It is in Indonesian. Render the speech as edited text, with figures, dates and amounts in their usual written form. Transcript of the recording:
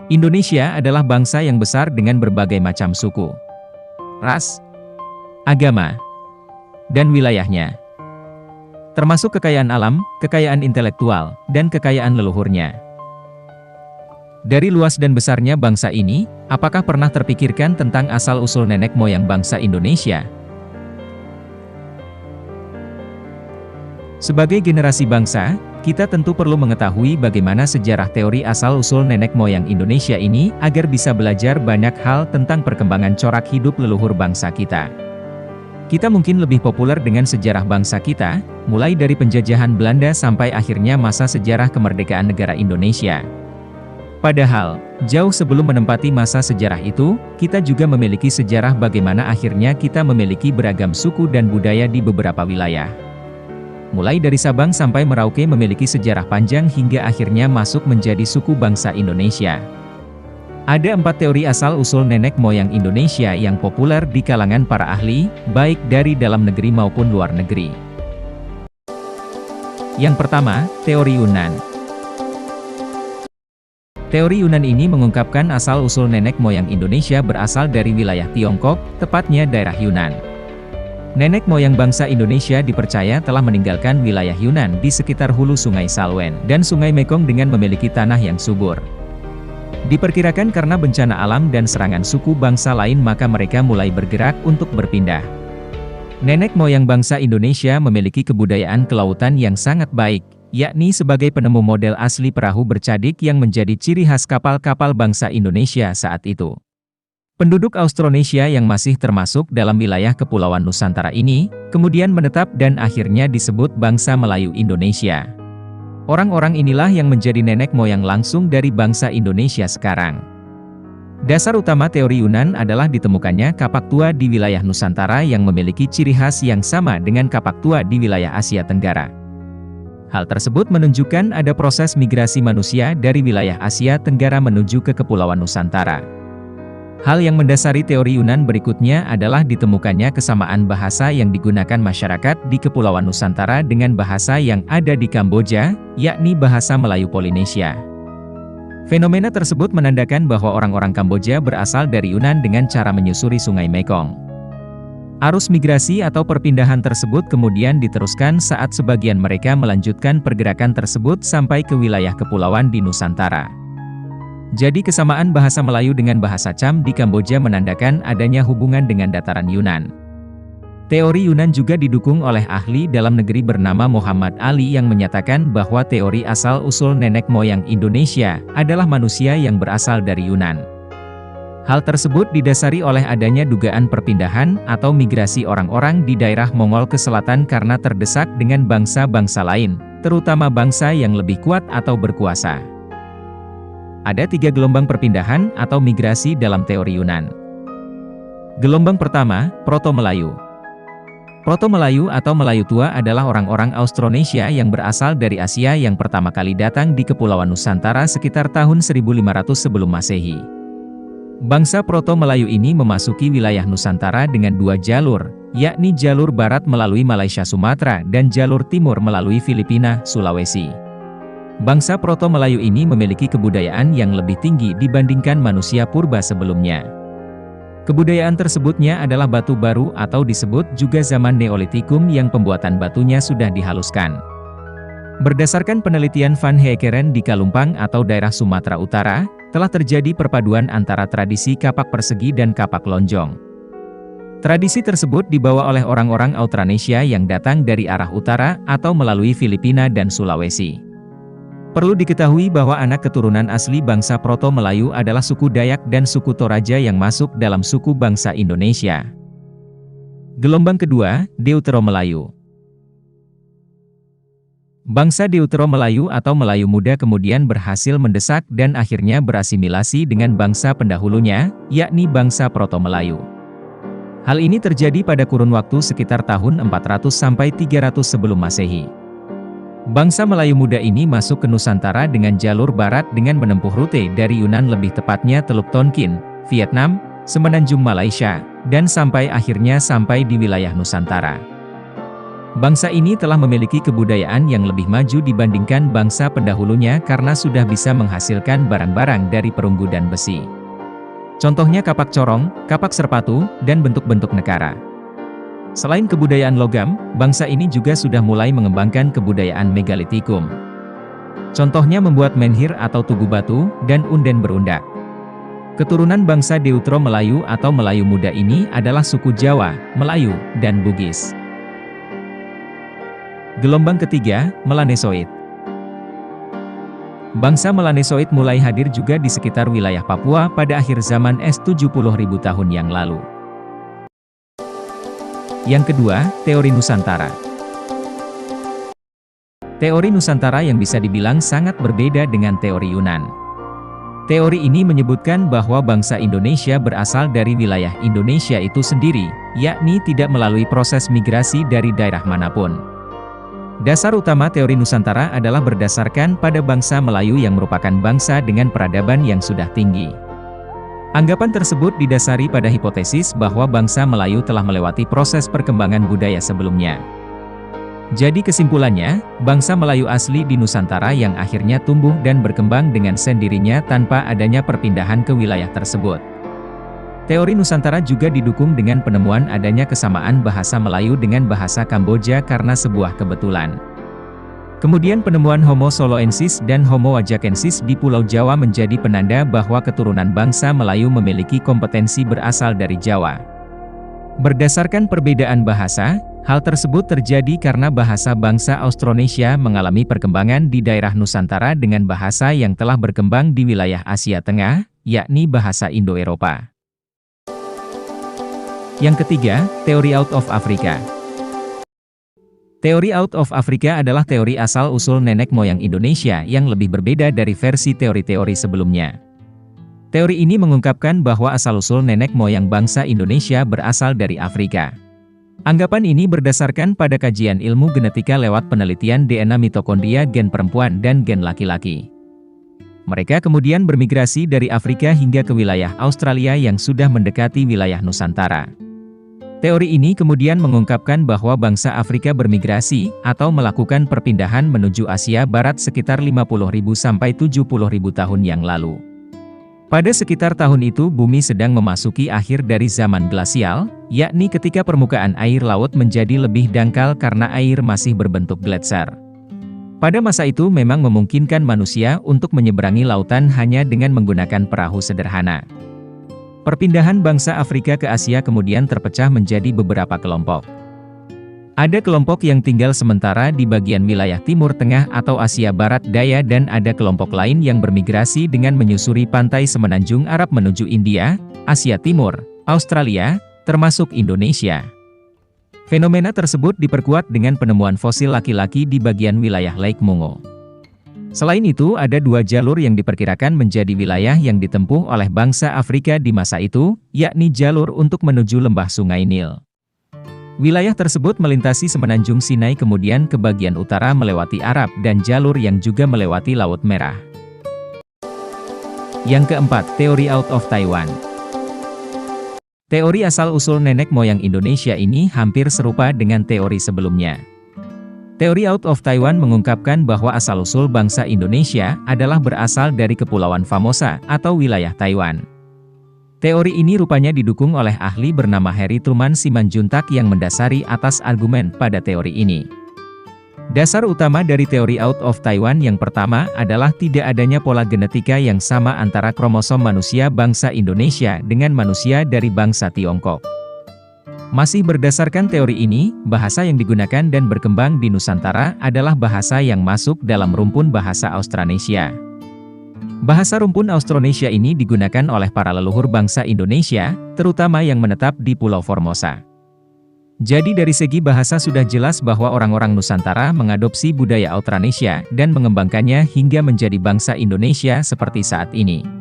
Indonesia adalah bangsa yang besar dengan berbagai macam suku, ras, agama, dan wilayahnya. Termasuk kekayaan alam, kekayaan intelektual, dan kekayaan leluhurnya. Dari luas dan besarnya bangsa ini, apakah pernah terpikirkan tentang asal-usul nenek moyang bangsa Indonesia? Sebagai generasi bangsa, kita tentu perlu mengetahui bagaimana sejarah teori asal-usul nenek moyang Indonesia ini agar bisa belajar banyak hal tentang perkembangan corak hidup leluhur bangsa kita. Kita mungkin lebih populer dengan sejarah bangsa kita, mulai dari penjajahan Belanda sampai akhirnya masa sejarah kemerdekaan negara Indonesia. Padahal, jauh sebelum menempati masa sejarah itu, kita juga memiliki sejarah bagaimana akhirnya kita memiliki beragam suku dan budaya di beberapa wilayah. Mulai dari Sabang sampai Merauke memiliki sejarah panjang hingga akhirnya masuk menjadi suku bangsa Indonesia. Ada 4 teori asal-usul nenek moyang Indonesia yang populer di kalangan para ahli, baik dari dalam negeri maupun luar negeri. Yang pertama, teori Yunan. Teori Yunan ini mengungkapkan asal-usul nenek moyang Indonesia berasal dari wilayah Tiongkok, tepatnya daerah Yunan. Nenek moyang bangsa Indonesia dipercaya telah meninggalkan wilayah Yunan di sekitar hulu Sungai Salwen dan Sungai Mekong dengan memiliki tanah yang subur. Diperkirakan karena bencana alam dan serangan suku bangsa lain maka mereka mulai bergerak untuk berpindah. Nenek moyang bangsa Indonesia memiliki kebudayaan kelautan yang sangat baik, yakni sebagai penemu model asli perahu bercadik yang menjadi ciri khas kapal-kapal bangsa Indonesia saat itu. Penduduk Austronesia yang masih termasuk dalam wilayah Kepulauan Nusantara ini, kemudian menetap dan akhirnya disebut bangsa Melayu Indonesia. Orang-orang inilah yang menjadi nenek moyang langsung dari bangsa Indonesia sekarang. Dasar utama teori Yunan adalah ditemukannya kapak tua di wilayah Nusantara yang memiliki ciri khas yang sama dengan kapak tua di wilayah Asia Tenggara. Hal tersebut menunjukkan ada proses migrasi manusia dari wilayah Asia Tenggara menuju ke Kepulauan Nusantara. Hal yang mendasari teori Yunan berikutnya adalah ditemukannya kesamaan bahasa yang digunakan masyarakat di Kepulauan Nusantara dengan bahasa yang ada di Kamboja, yakni bahasa Melayu Polinesia. Fenomena tersebut menandakan bahwa orang-orang Kamboja berasal dari Yunan dengan cara menyusuri Sungai Mekong. Arus migrasi atau perpindahan tersebut kemudian diteruskan saat sebagian mereka melanjutkan pergerakan tersebut sampai ke wilayah kepulauan di Nusantara. Jadi kesamaan bahasa Melayu dengan bahasa Cham di Kamboja menandakan adanya hubungan dengan dataran Yunan. Teori Yunan juga didukung oleh ahli dalam negeri bernama Muhammad Ali yang menyatakan bahwa teori asal-usul nenek moyang Indonesia adalah manusia yang berasal dari Yunan. Hal tersebut didasari oleh adanya dugaan perpindahan atau migrasi orang-orang di daerah Mongol ke selatan karena terdesak dengan bangsa-bangsa lain, terutama bangsa yang lebih kuat atau berkuasa. Ada 3 gelombang perpindahan atau migrasi dalam teori Yunan. Gelombang pertama, Proto-Melayu. Proto-Melayu atau Melayu tua adalah orang-orang Austronesia yang berasal dari Asia yang pertama kali datang di Kepulauan Nusantara sekitar tahun 1500 sebelum Masehi. Bangsa Proto-Melayu ini memasuki wilayah Nusantara dengan 2 jalur, yakni jalur barat melalui Malaysia Sumatera dan jalur timur melalui Filipina, Sulawesi. Bangsa Proto-Melayu ini memiliki kebudayaan yang lebih tinggi dibandingkan manusia purba sebelumnya. Kebudayaan tersebutnya adalah batu baru atau disebut juga zaman Neolitikum yang pembuatan batunya sudah dihaluskan. Berdasarkan penelitian Van Heekeren di Kalumpang atau daerah Sumatera Utara, telah terjadi perpaduan antara tradisi kapak persegi dan kapak lonjong. Tradisi tersebut dibawa oleh orang-orang Austronesia yang datang dari arah utara atau melalui Filipina dan Sulawesi. Perlu diketahui bahwa anak keturunan asli bangsa Proto-Melayu adalah suku Dayak dan suku Toraja yang masuk dalam suku bangsa Indonesia. Gelombang kedua, Deutero-Melayu. Bangsa Deutero-Melayu atau Melayu muda kemudian berhasil mendesak dan akhirnya berasimilasi dengan bangsa pendahulunya, yakni bangsa Proto-Melayu. Hal ini terjadi pada kurun waktu sekitar tahun 400 sampai 300 sebelum Masehi. Bangsa Melayu muda ini masuk ke Nusantara dengan jalur barat dengan menempuh rute dari Yunan lebih tepatnya Teluk Tonkin, Vietnam, semenanjung Malaysia, dan sampai akhirnya sampai di wilayah Nusantara. Bangsa ini telah memiliki kebudayaan yang lebih maju dibandingkan bangsa pendahulunya karena sudah bisa menghasilkan barang-barang dari perunggu dan besi. Contohnya kapak corong, kapak serpatu, dan bentuk-bentuk nekara. Selain kebudayaan logam, bangsa ini juga sudah mulai mengembangkan kebudayaan megalitikum. Contohnya membuat menhir atau tugu batu, dan unden berundak. Keturunan bangsa Deutero Melayu atau Melayu Muda ini adalah suku Jawa, Melayu, dan Bugis. Gelombang ketiga, Melanesoid. Bangsa Melanesoid mulai hadir juga di sekitar wilayah Papua pada akhir zaman es 70.000 tahun yang lalu. Yang kedua, teori Nusantara. Teori Nusantara yang bisa dibilang sangat berbeda dengan teori Yunan. Teori ini menyebutkan bahwa bangsa Indonesia berasal dari wilayah Indonesia itu sendiri, yakni tidak melalui proses migrasi dari daerah manapun. Dasar utama teori Nusantara adalah berdasarkan pada bangsa Melayu yang merupakan bangsa dengan peradaban yang sudah tinggi. Anggapan tersebut didasari pada hipotesis bahwa bangsa Melayu telah melewati proses perkembangan budaya sebelumnya. Jadi kesimpulannya, bangsa Melayu asli di Nusantara yang akhirnya tumbuh dan berkembang dengan sendirinya tanpa adanya perpindahan ke wilayah tersebut. Teori Nusantara juga didukung dengan penemuan adanya kesamaan bahasa Melayu dengan bahasa Kamboja karena sebuah kebetulan. Kemudian penemuan Homo soloensis dan Homo wajakensis di Pulau Jawa menjadi penanda bahwa keturunan bangsa Melayu memiliki kompetensi berasal dari Jawa. Berdasarkan perbedaan bahasa, hal tersebut terjadi karena bahasa bangsa Austronesia mengalami perkembangan di daerah Nusantara dengan bahasa yang telah berkembang di wilayah Asia Tengah, yakni bahasa Indo-Eropa. Yang ketiga, teori out of Africa. Teori out of Africa adalah teori asal-usul nenek moyang Indonesia yang lebih berbeda dari versi teori-teori sebelumnya. Teori ini mengungkapkan bahwa asal-usul nenek moyang bangsa Indonesia berasal dari Afrika. Anggapan ini berdasarkan pada kajian ilmu genetika lewat penelitian DNA mitokondria gen perempuan dan gen laki-laki. Mereka kemudian bermigrasi dari Afrika hingga ke wilayah Australia yang sudah mendekati wilayah Nusantara. Teori ini kemudian mengungkapkan bahwa bangsa Afrika bermigrasi, atau melakukan perpindahan menuju Asia Barat sekitar 50.000 sampai 70.000 tahun yang lalu. Pada sekitar tahun itu bumi sedang memasuki akhir dari zaman glasial, yakni ketika permukaan air laut menjadi lebih dangkal karena air masih berbentuk gletser. Pada masa itu memang memungkinkan manusia untuk menyeberangi lautan hanya dengan menggunakan perahu sederhana. Perpindahan bangsa Afrika ke Asia kemudian terpecah menjadi beberapa kelompok. Ada kelompok yang tinggal sementara di bagian wilayah Timur Tengah atau Asia Barat Daya dan ada kelompok lain yang bermigrasi dengan menyusuri pantai semenanjung Arab menuju India, Asia Timur, Australia, termasuk Indonesia. Fenomena tersebut diperkuat dengan penemuan fosil laki-laki di bagian wilayah Lake Mungo. Selain itu, ada dua jalur yang diperkirakan menjadi wilayah yang ditempuh oleh bangsa Afrika di masa itu, yakni jalur untuk menuju lembah Sungai Nil. Wilayah tersebut melintasi semenanjung Sinai kemudian ke bagian utara melewati Arab dan jalur yang juga melewati Laut Merah. Yang keempat, teori out of Taiwan. Teori asal-usul nenek moyang Indonesia ini hampir serupa dengan teori sebelumnya. Teori out of Taiwan mengungkapkan bahwa asal-usul bangsa Indonesia adalah berasal dari Kepulauan Formosa atau wilayah Taiwan. Teori ini rupanya didukung oleh ahli bernama Harry Truman Simanjuntak yang mendasari atas argumen pada teori ini. Dasar utama dari teori out of Taiwan yang pertama adalah tidak adanya pola genetika yang sama antara kromosom manusia bangsa Indonesia dengan manusia dari bangsa Tiongkok. Masih berdasarkan teori ini, bahasa yang digunakan dan berkembang di Nusantara adalah bahasa yang masuk dalam rumpun bahasa Austronesia. Bahasa rumpun Austronesia ini digunakan oleh para leluhur bangsa Indonesia, terutama yang menetap di Pulau Formosa. Jadi dari segi bahasa sudah jelas bahwa orang-orang Nusantara mengadopsi budaya Austronesia dan mengembangkannya hingga menjadi bangsa Indonesia seperti saat ini.